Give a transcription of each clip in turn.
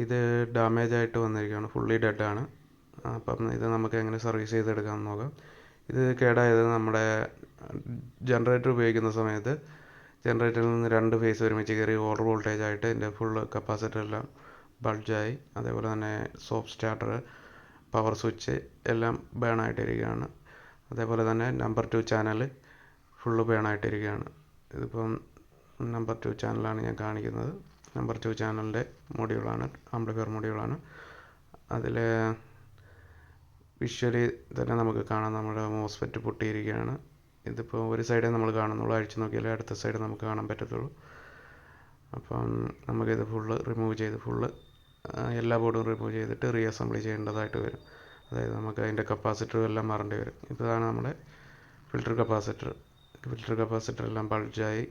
ഇത് ഡാമേജ് ആയിട്ട് വന്നിരിക്കുകയാണ്, ഫുള്ളി ഡെഡാണ്. അപ്പം ഇത് നമുക്ക് എങ്ങനെ സർവീസ് ചെയ്തെടുക്കാമെന്ന് നോക്കാം. ഇത് കേടായത് നമ്മുടെ ജനറേറ്റർ ഉപയോഗിക്കുന്ന സമയത്ത് ജനറേറ്ററിൽ നിന്ന് 2 ഫേസ് ഒരുമിച്ച് കയറി ഓവർ വോൾട്ടേജ് ആയിട്ട് എൻ്റെ ഫുള്ള് കപ്പാസിറ്റർ എല്ലാം ബൾജായി. അതേപോലെ തന്നെ സോഫ്റ്റ് സ്റ്റാർട്ടർ, പവർ സ്വിച്ച് എല്ലാം ബേൺ ആയിട്ടിരിക്കുകയാണ്. അതേപോലെ തന്നെ നമ്പർ 2 ചാനൽ ഫുള്ള് ബേൺ ആയിട്ടിരിക്കുകയാണ്. ഇതിപ്പം നമ്പർ 2 ചാനലാണ് ഞാൻ കാണിക്കുന്നത്. നമ്പർ 2 ചാനലിൻ്റെ മൊഡ്യൂളാണ്, ആംപ്ലിഫയർ മൊഡ്യൂളാണ്. അതിൽ വിഷ്വലി തന്നെ നമുക്ക് കാണാം നമ്മുടെ മോസ്ഫെറ്റ് പൊട്ടിയിരിക്കുകയാണ്. ഇതിപ്പോൾ ഒരു സൈഡേ നമ്മൾ കാണുന്നുള്ളൂ, അഴിച്ചു നോക്കിയാലേ അടുത്ത സൈഡ് നമുക്ക് കാണാൻ പറ്റത്തുള്ളൂ. അപ്പം നമുക്കിത് ഫുള്ള് റിമൂവ് ചെയ്ത് എല്ലാ ബോർഡും റിമൂവ് ചെയ്തിട്ട് റീഅസംബ്ലി ചെയ്യേണ്ടതായിട്ട് വരും. അതായത് നമുക്ക് അതിൻ്റെ കപ്പാസിറ്ററും എല്ലാം മാറേണ്ടി വരും. ഇതാണ് നമ്മുടെ ഫിൽറ്റർ കപ്പാസിറ്റർ എല്ലാം ബൾജായി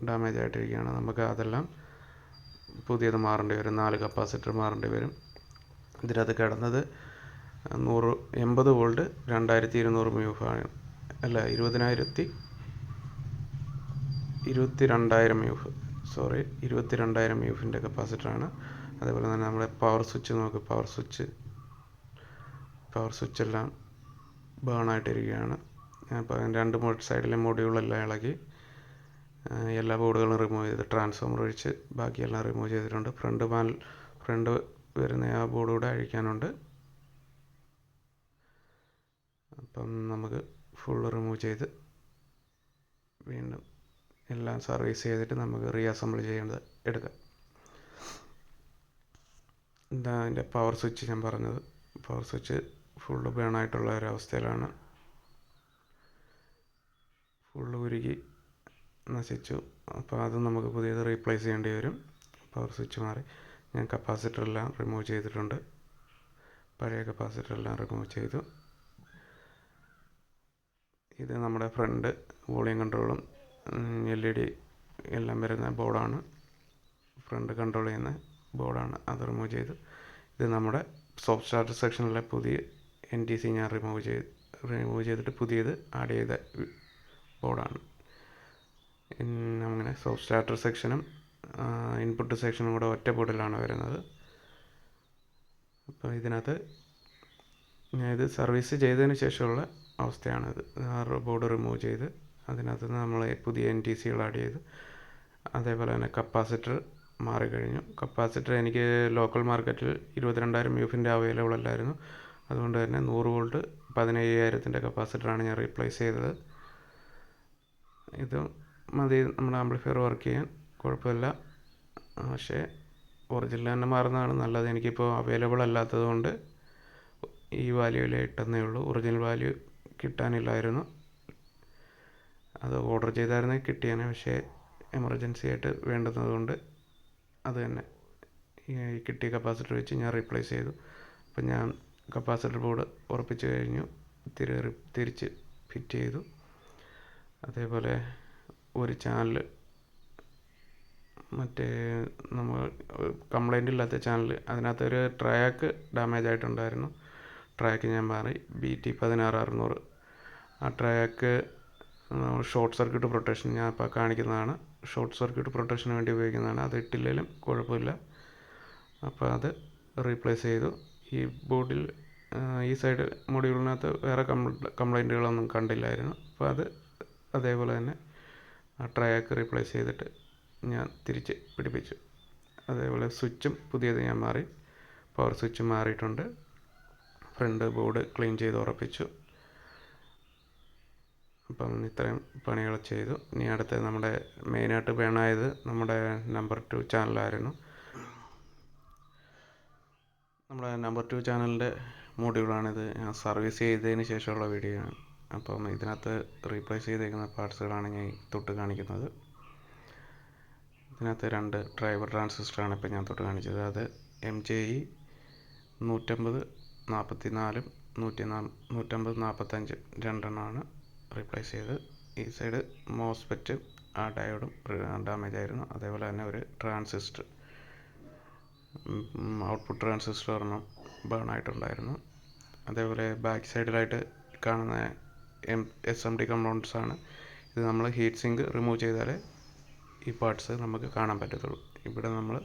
ഡാമേജ് ആയിട്ടിരിക്കുകയാണ്. നമുക്ക് അതെല്ലാം പുതിയത് മാറേണ്ടി വരും. 4 കപ്പാസിറ്റർ മാറേണ്ടി വരും. ഇതിനകത്ത് കിടന്നത് 80 വോൾട്ട് 2200 മ്യൂഫ് ആണ്. അല്ല, 22,000 മ്യൂഫ്, 22,000 മ്യൂഫിൻ്റെ കപ്പാസിറ്ററാണ്. അതേപോലെ തന്നെ നമ്മുടെ പവർ സ്വിച്ച് നോക്ക്, പവർ സ്വിച്ച് എല്ലാം ബേൺ ആയിട്ടിരിക്കുകയാണ്. അപ്പോൾ 2 സൈഡിലെ മൊഡ്യൂളെല്ലാം ഇളകി എല്ലാ ബോർഡുകളും റിമൂവ് ചെയ്ത് ട്രാൻസ്ഫോമർ ഒഴിച്ച് ബാക്കിയെല്ലാം റിമൂവ് ചെയ്തിട്ടുണ്ട്. ഫ്രണ്ട് വരുന്ന ആ ബോർഡ് കൂടെ അഴിക്കാനുണ്ട്. അപ്പം നമുക്ക് ഫുള്ള് റിമൂവ് ചെയ്ത് വീണ്ടും എല്ലാം സർവീസ് ചെയ്തിട്ട് നമുക്ക് റീഅസംബിൾ ചെയ്യേണ്ടത് എടുക്കാം. ഇതാ അതിൻ്റെ പവർ സ്വിച്ച് ഞാൻ പറഞ്ഞത്. പവർ സ്വിച്ച് ഫുള്ള് ബേൺ ആയിട്ടുള്ള ഒരവസ്ഥയിലാണ്. ഫുള്ള് ഉരുകി നശിച്ചു. അപ്പോൾ അത് നമുക്ക് പുതിയത് റീപ്ലേസ് ചെയ്യേണ്ടി വരും. പവർ സ്വിച്ച് മാറി. ഞാൻ കപ്പാസിറ്ററെല്ലാം റിമൂവ് ചെയ്തിട്ടുണ്ട്. പഴയ കപ്പാസിറ്ററെല്ലാം റിമൂവ് ചെയ്തു. ഇത് നമ്മുടെ ഫ്രണ്ട് വോളിയം കൺട്രോളും LED എല്ലാം വരുന്ന ബോർഡാണ്. ഫ്രണ്ട് കൺട്രോൾ ചെയ്യുന്ന ബോർഡാണ്, അത് റിമൂവ് ചെയ്തു. ഇത് നമ്മുടെ സോഫ്റ്റ് സ്റ്റാർട്ടർ സെക്ഷനിലെ പുതിയ NTC ഞാൻ റിമൂവ് ചെയ്തിട്ട് പുതിയത് ആഡ് ചെയ്ത ബോർഡാണ്. അങ്ങനെ സോഫ്റ്റ് സ്റ്റാർട്ടർ സെക്ഷനും ഇൻപുട്ട് സെക്ഷനും കൂടെ ഒറ്റ ബോർഡിലാണ് വരുന്നത്. അപ്പോൾ ഇതിനകത്ത് ഞാൻ ഇത് സർവീസ് ചെയ്തതിന് ശേഷമുള്ള അവസ്ഥയാണിത്. ബോർഡ് റിമൂവ് ചെയ്ത് അതിനകത്ത് നമ്മൾ പുതിയ NTCകൾ ആഡ് ചെയ്ത്, അതേപോലെ തന്നെ കപ്പാസിറ്റർ മാറിക്കഴിഞ്ഞു. കപ്പാസിറ്റർ എനിക്ക് ലോക്കൽ മാർക്കറ്റിൽ 22,000 മ്യൂഫിൻ്റെ അവൈലബിൾ അല്ലായിരുന്നു. അതുകൊണ്ട് തന്നെ 100 വോൾട്ട് 15,000ൻ്റെ കപ്പാസിറ്ററാണ് ഞാൻ റീപ്ലേസ് ചെയ്തത്. ഇത് മതി നമ്മുടെ ആംപ്ലിഫയർ വർക്ക് ചെയ്യാൻ, കുഴപ്പമില്ല. പക്ഷേ ഒറിജിനൽ തന്നെ മാറുന്നതാണ് നല്ലത്. എനിക്കിപ്പോൾ അവൈലബിൾ അല്ലാത്തത് കൊണ്ട് ഈ വാല്യൂവിലേ ഇട്ടെന്നേ ഉള്ളൂ. ഒറിജിനൽ വാല്യൂ കിട്ടാനില്ലായിരുന്നു. അത് ഓർഡർ ചെയ്തായിരുന്നെങ്കിൽ കിട്ടിയേനെ. പക്ഷേ എമർജൻസി ആയിട്ട് വേണ്ടുന്നതുകൊണ്ട് അത് തന്നെ ഈ കിട്ടിയ കപ്പാസിറ്റർ വെച്ച് ഞാൻ റീപ്ലേസ് ചെയ്തു. അപ്പം ഞാൻ കപ്പാസിറ്റർ ബോർഡ് ഉറപ്പിച്ച് കഴിഞ്ഞു, തിരിച്ച് ഫിറ്റ് ചെയ്തു. അതേപോലെ ഒരു ചാനൽ, മറ്റേ നമ്മൾ കംപ്ലൈൻ്റ് ഇല്ലാത്ത ചാനൽ, അതിനകത്തൊരു ട്രാക്ക് ഡാമേജ് ആയിട്ടുണ്ടായിരുന്നു. ട്രാക്ക് ഞാൻ മാറി. BT16600 ആ ട്രാക്ക് ഷോർട്ട് സർക്യൂട്ട് പ്രൊട്ടക്ഷൻ ഞാൻ ഇപ്പോൾ കാണിക്കുന്നതാണ്. ഷോർട്ട് സർക്യൂട്ട് പ്രൊട്ടക്ഷന് വേണ്ടി ഉപയോഗിക്കുന്നതാണ്. അത് ഇട്ടില്ലെങ്കിലും കുഴപ്പമില്ല. അപ്പോൾ അത് റീപ്ലേസ് ചെയ്തു. ഈ ബോർഡിൽ ഈ സൈഡ് മൊഡ്യൂളിനകത്ത് വേറെ കംപ്ലൈൻറ്റുകളൊന്നും കണ്ടില്ലായിരുന്നു. അപ്പോൾ അത് അതേപോലെ തന്നെ ആ ട്രാക്ക് റീപ്ലേസ് ചെയ്തിട്ട് ഞാൻ തിരിച്ച് പിടിപ്പിച്ചു. അതേപോലെ സ്വിച്ചും പുതിയത് ഞാൻ മാറി. പവർ സ്വിച്ച് മാറിയിട്ടുണ്ട്. ഫ്രണ്ട് ബോർഡ് ക്ലീൻ ചെയ്ത് ഉറപ്പിച്ചു. അപ്പം ഇത്രയും പണികൾ ചെയ്തു. ഇനി അടുത്ത് നമ്മുടെ മെയിനായിട്ട് വേണമായത് നമ്മുടെ നമ്പർ 2 ചാനലായിരുന്നു. നമ്മുടെ നമ്പർ 2 ചാനലിൻ്റെ മൊഡ്യൂളാണിത്. ഞാൻ സർവീസ് ചെയ്തതിന് ശേഷമുള്ള വീഡിയോ ആണ്. അപ്പം ഇതിനകത്ത് റീപ്ലേസ് ചെയ്തേക്കുന്ന പാർട്സുകളാണ് ഞാൻ തൊട്ട് കാണിക്കുന്നത്. ഇതിനകത്ത് 2 ഡ്രൈവർ ട്രാൻസിസ്റ്ററാണ് ഇപ്പോൾ ഞാൻ തൊട്ട് കാണിച്ചത്. അത് MJE 150/44 150/45 രണ്ടെണ്ണമാണ് റീപ്ലേസ് ചെയ്ത്. ഈ സൈഡ് മോസ്ഫെറ്റ് ആ ഡയോഡും ഡാമേജ് ആയിരുന്നു. അതേപോലെ തന്നെ ഒരു ട്രാൻസിസ്റ്റർ, ഔട്ട്പുട്ട് ട്രാൻസിസ്റ്റർ ഒരെണ്ണം ബേൺ ആയിട്ടുണ്ടായിരുന്നു. അതേപോലെ ബാക്ക് സൈഡിലായിട്ട് കാണുന്ന SMD കമ്പോണൻസ് ആണ്. ഇത് നമ്മൾ ഹീറ്റ് സിങ്ക് റിമൂവ് ചെയ്താലേ ഈ പാർട്സ് നമുക്ക് കാണാൻ പറ്റത്തുള്ളൂ. ഇവിടെ നമ്മൾ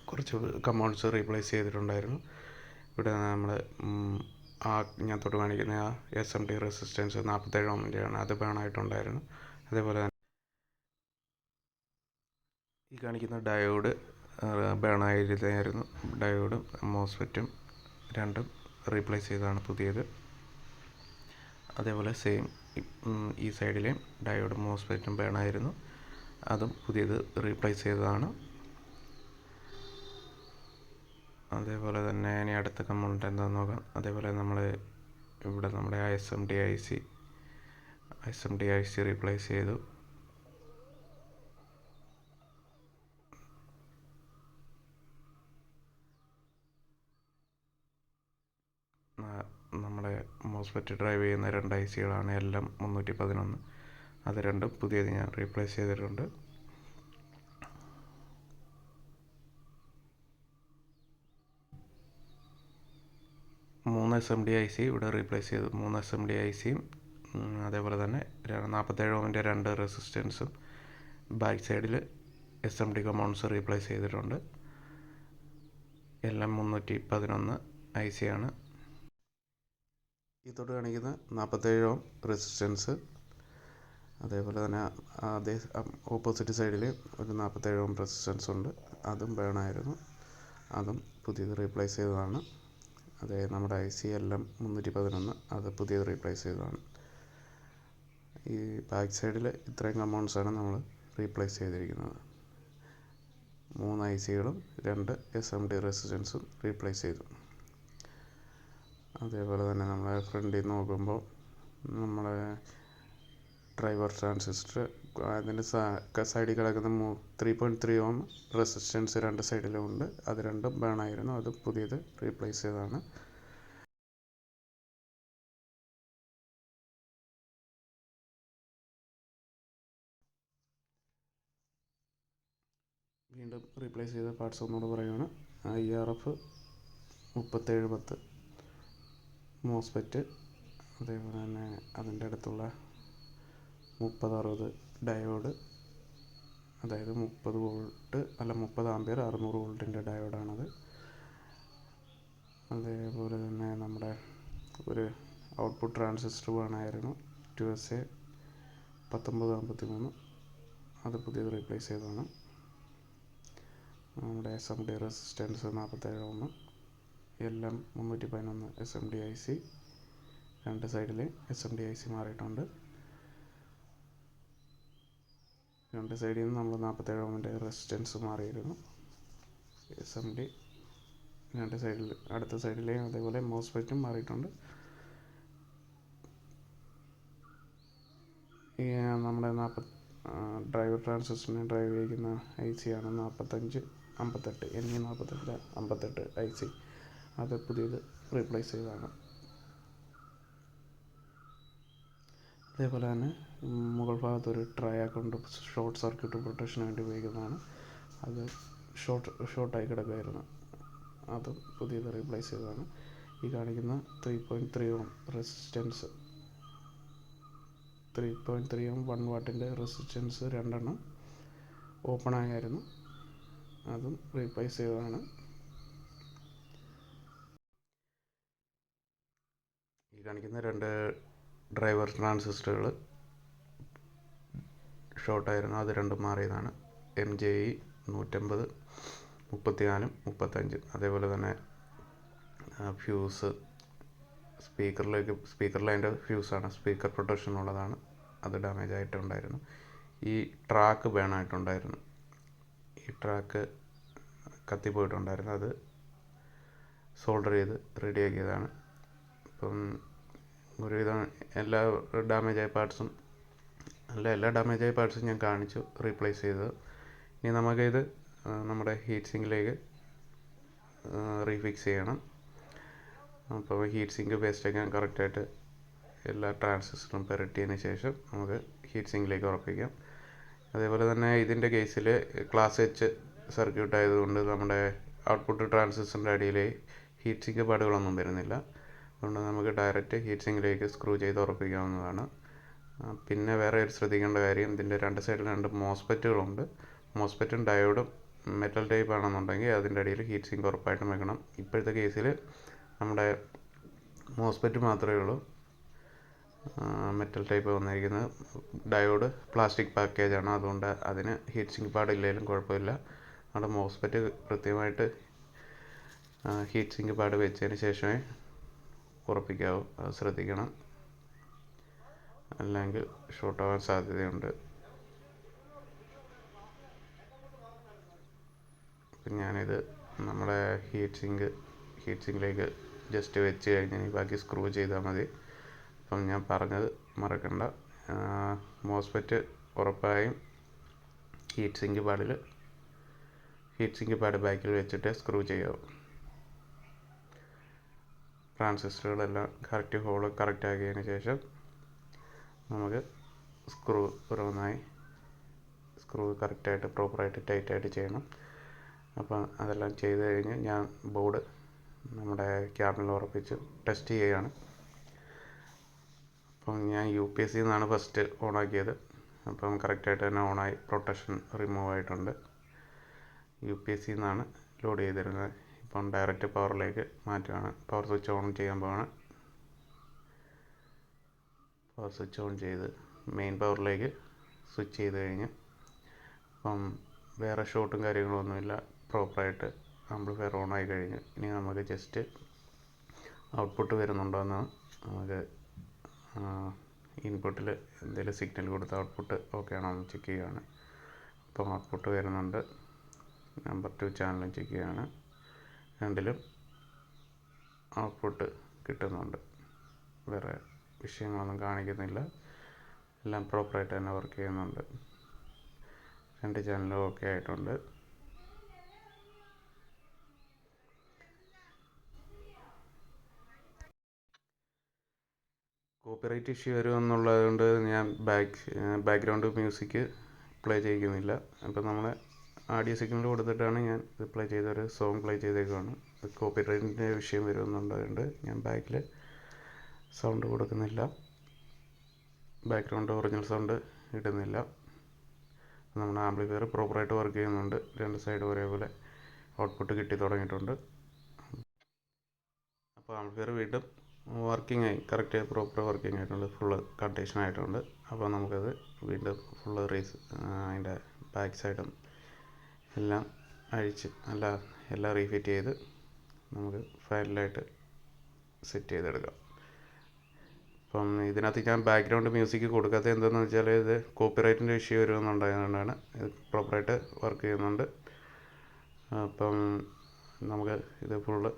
കുറച്ച് കമ്പോണൻസ് റീപ്ലേസ് ചെയ്തിട്ടുണ്ടായിരുന്നു. ഇവിടെ നമ്മൾ ഞാൻ തൊട്ട് കാണിക്കുന്ന ആ SMD റെസിസ്റ്റൻസ് 47 ഓമിൻ്റെയാണ്, അത് ബേണായിട്ടുണ്ടായിരുന്നു. അതേപോലെ തന്നെ ഈ കാണിക്കുന്ന ഡയോഡ് ബേണായിരുന്നായിരുന്നു. ഡയോഡും മോസ്ഫെറ്റും രണ്ടും റീപ്ലേസ് ചെയ്തതാണ് പുതിയത്. അതേപോലെ സെയിം ഈ സൈഡിലെയും ഡയോഡും മോസ്ഫെറ്റും ബേണായിരുന്നു, അതും പുതിയത് റീപ്ലേസ് ചെയ്തതാണ്. അതേപോലെ തന്നെ ഇനി അടുത്ത കമ്പോണൻ്റ് എന്താണെന്ന് നോക്കാം. അതേപോലെ നമ്മൾ ഇവിടെ നമ്മുടെ SMD IC റീപ്ലേസ് ചെയ്തു. നമ്മുടെ മോസ്ഫെറ്റ് ഡ്രൈവ് ചെയ്യുന്ന 2 ICകളാണ് LM311. അത് രണ്ടും പുതിയത് ഞാൻ റീപ്ലേസ് ചെയ്തിട്ടുണ്ട്. മൂന്ന് SMD IC ഇവിടെ റീപ്ലേസ് ചെയ്തു. 3 SMD ICയും അതേപോലെ തന്നെ 47 ഓമിൻ്റെ 2 റെസിസ്റ്റൻസും ബാക്ക് സൈഡിൽ SMD കമ്പോണൻസ് റീപ്ലേസ് ചെയ്തിട്ടുണ്ട്. LM311 IC ആണ്. ഇതോട് കാണിക്കുന്ന 47 ഓം റെസിസ്റ്റൻസ്, അതേപോലെ തന്നെ അതേ ഓപ്പോസിറ്റ് സൈഡിൽ ഒരു 47 ഓം റെസിസ്റ്റൻസ് ഉണ്ട്, അതും ബേണായിരുന്നു, അതും പുതിയത് റീപ്ലേസ് ചെയ്തതാണ്. അതേ നമ്മുടെ IC LM311 അത് പുതിയത് റീപ്ലേസ് ചെയ്തതാണ്. ഈ ബാക്ക് സൈഡിൽ ഇത്രയും കമ്പോണൻസാണ് നമ്മൾ റീപ്ലേസ് ചെയ്തിരിക്കുന്നത്. 3 ICകളും 2 SMD റെസിസ്റ്റൻസും റീപ്ലേസ് ചെയ്തു. അതേപോലെ തന്നെ നമ്മളെ ഫ്രണ്ടിൽ നോക്കുമ്പോൾ നമ്മളെ ഡ്രൈവർ ട്രാൻസിസ്റ്റർ അതിൻ്റെ സൈഡിൽ കിടക്കുന്ന 3.3 ഓം റെസിസ്റ്റൻസ് 2 സൈഡിലും ഉണ്ട്, അത് രണ്ടും ബേണായിരുന്നു, അത് പുതിയത് റീപ്ലേസ് ചെയ്തതാണ്. വീണ്ടും റീപ്ലേസ് ചെയ്ത പാർട്സ് ഒന്നുകൂടെ പറയുകയാണ്. IRF 3710 മോസ്ഫെറ്റ്, അതേപോലെ തന്നെ അതിൻ്റെ അടുത്തുള്ള 3060 ഡയോഡ്, അതായത് 30 വോൾട്ട് അല്ല 30 ആംപിയർ 600 വോൾട്ടിൻ്റെ ഡയോഡാണത്. അതേപോലെ തന്നെ നമ്മുടെ ഒരു ഔട്ട്പുട്ട് ട്രാൻസിസ്റ്റർ വേണമായിരുന്നു, 2SA 1953, അത് പുതിയത് റീപ്ലേസ് ചെയ്തതാണ്. നമ്മുടെ SMD റെസിസ്റ്റൻസ് 47 ഓം, LM311 SMD IC, 2 സൈഡിൽ SMD IC മാറിയിട്ടുണ്ട്. 2 സൈഡിൽ നിന്ന് നമ്മൾ 47 ഓമിൻ്റെ റെസിസ്റ്റൻസ് മാറിയിരുന്നു. SMD 2 സൈഡിൽ, അടുത്ത സൈഡിലെയും അതേപോലെ മോസ്ഫെറ്റും മാറിയിട്ടുണ്ട്. ഈ നമ്മുടെ ഡ്രൈവർ ട്രാൻസിസ്റ്ററിനെ ഡ്രൈവ് ചെയ്യുന്ന IC ആണ് 4558 NE4558 IC, അത് പുതിയത് റീപ്ലേസ് ചെയ്തതാണ്. അതേപോലെ തന്നെ മുകൾ ഭാഗത്തൊരു ട്രയാക്കൊണ്ട് ഷോർട്ട് സർക്യൂട്ട് പ്രൊട്ടക്ഷന് വേണ്ടി ഉപയോഗിക്കുന്നതാണ്, അത് ഷോർട്ടായി കിടക്കുമായിരുന്നു, അത് പുതിയത് റീപ്ലേസ് ചെയ്തതാണ്. ഈ കാണിക്കുന്ന 3.3 ഓം റെസിസ്റ്റൻസ്, 3.3 ഓം 1 വാട്ടിൻ്റെ റെസിസ്റ്റൻസ് 2 ഓപ്പൺ ആയിരുന്നു, അതും റീപ്ലേസ് ചെയ്തതാണ്. ഈ കാണിക്കുന്ന 2 ഡ്രൈവർ ട്രാൻസിസ്റ്ററുകൾ ഷോർട്ടായിരുന്നു, അത് രണ്ടും മാറിയതാണ്. MJE 150 34 35. അതേപോലെ തന്നെ ഫ്യൂസ് സ്പീക്കറിലതിൻ്റെ ഫ്യൂസാണ്, സ്പീക്കർ പ്രൊട്ടക്ഷൻ ഉള്ളതാണ്, അത് ഡാമേജ് ആയിട്ടുണ്ടായിരുന്നു. ഈ ട്രാക്ക് ബേണായിട്ടുണ്ടായിരുന്നു, ഈ ട്രാക്ക് കത്തിപ്പോയിട്ടുണ്ടായിരുന്നു, അത് സോൾഡർ ചെയ്ത് റെഡിയാക്കിയതാണ്. ഇപ്പം ഒരുവിധം എല്ലാ ഡാമേജായ പാർട്സും ഞാൻ കാണിച്ചു റീപ്ലേസ് ചെയ്തത്. ഇനി നമുക്കിത് നമ്മുടെ ഹീറ്റ് സിങ്കിലേക്ക് റീഫിക്സ് ചെയ്യണം. അപ്പോൾ ഹീറ്റ് സിങ്ക് പേസ്റ്റൊക്കെ കറക്റ്റായിട്ട് എല്ലാ ട്രാൻസിസ്റ്ററും പുരട്ടിയതിന് ശേഷം നമുക്ക് ഹീറ്റ് സിങ്കിലേക്ക് ഉറപ്പിക്കാം. അതേപോലെ തന്നെ ഇതിൻ്റെ കേസിൽ ക്ലാസ് H സർക്യൂട്ട് ആയതുകൊണ്ട് നമ്മുടെ ഔട്ട്പുട്ട് ട്രാൻസിസ്റ്ററിൻ്റെ അടിയിൽ ഹീറ്റ് സിങ്ക് പാടുകളൊന്നും വരുന്നില്ല, അതുകൊണ്ട് നമുക്ക് ഡയറക്റ്റ് ഹീറ്റ് സിങ്കിലേക്ക് സ്ക്രൂ ചെയ്ത് ഉറപ്പിക്കാവുന്നതാണ്. പിന്നെ വേറെ ഒരു ശ്രദ്ധിക്കേണ്ട കാര്യം, ഇതിൻ്റെ 2 സൈഡിൽ 2 മോസ്ഫെറ്റുകളുണ്ട്. മോസ്ഫെറ്റും ഡയോഡും മെറ്റൽ ടൈപ്പ് ആണെന്നുണ്ടെങ്കിൽ അതിൻ്റെ അടിയിൽ ഹീറ്റ് സിങ്ക് ഉറപ്പായിട്ടും വെക്കണം. ഇപ്പോഴത്തെ കേസിൽ നമ്മുടെ മോസ്ഫെറ്റ് മാത്രമേ ഉള്ളൂ മെറ്റൽ ടൈപ്പ് വന്നിരിക്കുന്നത്. ഡയോഡ് പ്ലാസ്റ്റിക് പാക്കേജാണ്, അതുകൊണ്ട് അതിന് ഹീറ്റ് സിങ്ക് പാഡ് ഇല്ലെങ്കിലും കുഴപ്പമില്ല. നമ്മുടെ മോസ്ഫെറ്റ് കൃത്യമായിട്ട് ഹീറ്റ് സിങ്ക് പാഡ് വെച്ചതിന് ശേഷമേ ഉറപ്പിക്കാവൂ. അത് ശ്രദ്ധിക്കണം, അല്ലെങ്കിൽ ഷോർട്ട് ആവാൻ സാധ്യതയുണ്ട്. അപ്പം ഞാനിത് നമ്മുടെ ഹീറ്റ് സിങ്കിലേക്ക് ജസ്റ്റ് വെച്ച് കഴിഞ്ഞാൽ ബാക്കി സ്ക്രൂ ചെയ്താൽ മതി. അപ്പം ഞാൻ പറഞ്ഞത് മറക്കണ്ട, മോസ്ഫെറ്റ് ഉറപ്പായും ഹീറ്റ് സിങ്ക് പാഡ് ബാക്കിൽ വെച്ചിട്ട് സ്ക്രൂ ചെയ്യാവും. ട്രാൻസിസ്റ്ററുകളെല്ലാം കറക്റ്റ് ഹോള് കറക്റ്റ് ആക്കിയതിന് ശേഷം നമുക്ക് സ്ക്രൂ കറക്റ്റായിട്ട് പ്രോപ്പറായിട്ട് ടൈറ്റായിട്ട് ചെയ്യണം. അപ്പം അതെല്ലാം ചെയ്ത് കഴിഞ്ഞ് ഞാൻ ബോർഡ് നമ്മുടെ ക്യാബിനിൽ ഉറപ്പിച്ച് ടെസ്റ്റ് ചെയ്യുകയാണ്. അപ്പം ഞാൻ UPS നിന്നാണ് ഫസ്റ്റ് ഓണാക്കിയത്. അപ്പം കറക്റ്റായിട്ട് തന്നെ ഓണായി, പ്രൊട്ടക്ഷൻ റിമൂവ് ആയിട്ടുണ്ട്. UPS നിന്നാണ് ലോഡ് ചെയ്തിരുന്നത്. ഇപ്പം ഡയറക്റ്റ് പവറിലേക്ക് മാറ്റുകയാണ്. പവർ സ്വിച്ച് ഓൺ ചെയ്യാൻ പോവാണ്. പവർ സ്വിച്ച് ഓൺ ചെയ്ത് മെയിൻ പവറിലേക്ക് സ്വിച്ച് ചെയ്ത് കഴിഞ്ഞ് അപ്പം വേറെ ഷോട്ടും കാര്യങ്ങളൊന്നുമില്ല, പ്രോപ്പറായിട്ട് ആംപ്ലിഫയർ ഓൺ ആയി കഴിഞ്ഞു. ഇനി നമുക്ക് ജസ്റ്റ് ഔട്ട്പുട്ട് വരുന്നുണ്ടോ എന്ന് നമുക്ക് ഇൻപുട്ടിൽ എന്തെങ്കിലും സിഗ്നൽ കൊടുത്ത് ഔട്ട്പുട്ട് ഓക്കെ ആണോ എന്ന് ചെക്ക് ചെയ്യുകയാണ്. അപ്പം ഔട്ട്പുട്ട് വരുന്നുണ്ട്. നമ്പർ 2 ചാനലും ചെക്ക് ചെയ്യുകയാണ്. രണ്ടിലും ഔട്ട്പുട്ട് കിട്ടുന്നുണ്ട്, വേറെ വിഷയങ്ങളൊന്നും കാണിക്കുന്നില്ല. എല്ലാം പ്രോപ്പറായിട്ട് തന്നെ വർക്ക് ചെയ്യുന്നുണ്ട്. 2 ചാനലും ഓക്കെ ആയിട്ടുണ്ട്. കോപ്പിറൈറ്റ് ഇഷ്യൂ വരുമെന്നുള്ളത് കൊണ്ട് ഞാൻ ബാക്ക്ഗ്രൗണ്ട് മ്യൂസിക് പ്ലേ ചെയ്യിക്കുന്നില്ല. അപ്പം നമ്മൾ ആഡിയോ സിഗ്നൽ കൊടുത്തിട്ടാണ് ഞാൻ ഇത് പ്ലേ ചെയ്തൊരു സോങ് പ്ലേ ചെയ്തേക്കുവാണ്. കോപ്പിറൈറ്റിൻ്റെ വിഷയം വരുമെന്നുള്ളതുകൊണ്ട് ഞാൻ ബാക്കിൽ സൗണ്ട് കൊടുക്കുന്നില്ല, ബാക്ക്ഗ്രൗണ്ട് ഒറിജിനൽ സൗണ്ട് ഇടുന്നില്ല. നമ്മുടെ ആംപ്ലിഫയർ പ്രോപ്പറായിട്ട് വർക്ക് ചെയ്യുന്നുണ്ട്. 2 സൈഡ് ഒരേപോലെ ഔട്ട്പുട്ട് കിട്ടി തുടങ്ങിയിട്ടുണ്ട്. അപ്പോൾ ആംപ്ലിഫയർ വീണ്ടും വർക്കിംഗ് ആയി, കറക്റ്റ് പ്രോപ്പർ വർക്കിംഗ് ആയിട്ടുണ്ട്, ഫുള്ള് കണ്ടീഷൻ ആയിട്ടുണ്ട്. അപ്പോൾ നമുക്കത് വീണ്ടും ഫുള്ള് അതിൻ്റെ ബാക്ക് സൈഡും എല്ലാം അഴിച്ച് എല്ലാം റീഫിറ്റ് ചെയ്ത് നമുക്ക് ഫൈനലായിട്ട് സെറ്റ് ചെയ്തെടുക്കാം. അപ്പം ഇതിനകത്ത് ഞാൻ ബാക്ക്ഗ്രൗണ്ട് മ്യൂസിക് കൊടുക്കാത്തത് എന്താണെന്ന് വെച്ചാൽ ഇത് കോപ്പിറൈറ്റിൻ്റെ ഇഷ്യൂ വരുമെന്നുണ്ടായതുകൊണ്ടാണ്. ഇത് പ്രോപ്പറായിട്ട് വർക്ക് ചെയ്യുന്നുണ്ട്. അപ്പം നമുക്ക് ഇത് ഫുള്ള്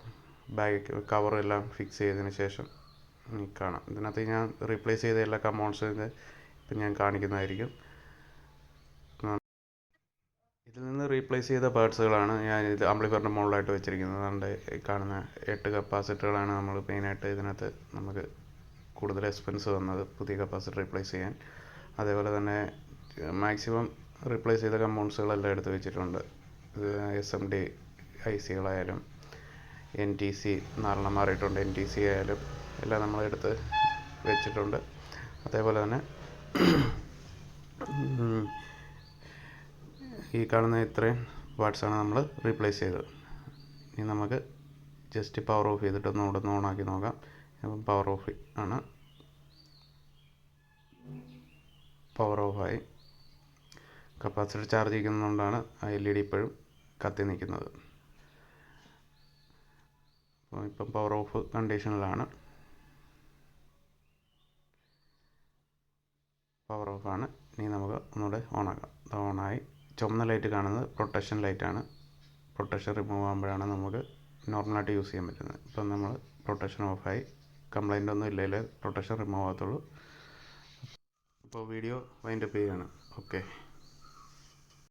ബാക്ക് കവറെല്ലാം ഫിക്സ് ചെയ്തതിന് ശേഷം കാണാം. ഇതിനകത്ത് ഞാൻ റീപ്ലേസ് ചെയ്ത എല്ലാ കമ്പോണൻസും ഇപ്പം ഞാൻ കാണിക്കുന്നതായിരിക്കും. ഇതിൽ നിന്ന് റീപ്ലേസ് ചെയ്ത പാർട്സുകളാണ് ഞാൻ ഇത് ആംപ്ലിഫയറിൻ്റെ മുകളിലായിട്ട് വെച്ചിരിക്കുന്നത്. അതുകൊണ്ട് കാണുന്ന 8 കപ്പാസിറ്ററുകളാണ് നമ്മൾ മെയിനായിട്ട് ഇതിനകത്ത് നമുക്ക് കൂടുതൽ എക്സ്പെൻസ് വന്നത് പുതിയ കപ്പാസിറ്റർ റീപ്ലേസ് ചെയ്യാൻ. അതേപോലെ തന്നെ മാക്സിമം റീപ്ലേസ് ചെയ്ത കമ്പോണൻസുകളെല്ലാം എടുത്ത് വെച്ചിട്ടുണ്ട്. SMD ICകളായാലും NTC 4 മാറിയിട്ടുണ്ട്, NTC ആയാലും എല്ലാം നമ്മളെടുത്ത് വെച്ചിട്ടുണ്ട്. അതേപോലെ തന്നെ ഈ കാണുന്ന ഇത്രയും പാർട്സാണ് നമ്മൾ റീപ്ലേസ് ചെയ്തത്. ഇനി നമുക്ക് ജസ്റ്റ് പവർ ഓഫ് ചെയ്തിട്ട് ഒന്ന് ഓണാക്കി നോക്കാം. അപ്പം പവർ ഓഫ് ആണ്, പവർ ഓഫായി. കപ്പാസിറ്റർ ചാർജ് ചെയ്യുന്നതുകൊണ്ടാണ് ആ LED ഇപ്പോഴും കത്തി നിൽക്കുന്നത്. അപ്പോൾ ഇപ്പം പവർ ഓഫ് കണ്ടീഷനിലാണ്, പവർ ഓഫാണ്. ഇനി നമുക്ക് ഒന്നുകൂടെ ഓണാക്കാം. ഓണായി. ചുവന്ന ലൈറ്റ് കാണുന്നത് പ്രൊട്ടക്ഷൻ ലൈറ്റാണ്. പ്രൊട്ടക്ഷൻ റിമൂവ് ആകുമ്പോഴാണ് നമുക്ക് നോർമലായിട്ട് യൂസ് ചെയ്യാൻ പറ്റുന്നത്. ഇപ്പം നമ്മൾ പ്രൊട്ടക്ഷൻ ഓഫായി. കംപ്ലൈൻ്റ് ഒന്നും ഇല്ലെങ്കിൽ പ്രൊട്ടക്ഷൻ റിമൂവ് ആകത്തുള്ളൂ. അപ്പോൾ വീഡിയോ വൈൻഡപ്പ് ചെയ്യുകയാണ്. ഓക്കെ.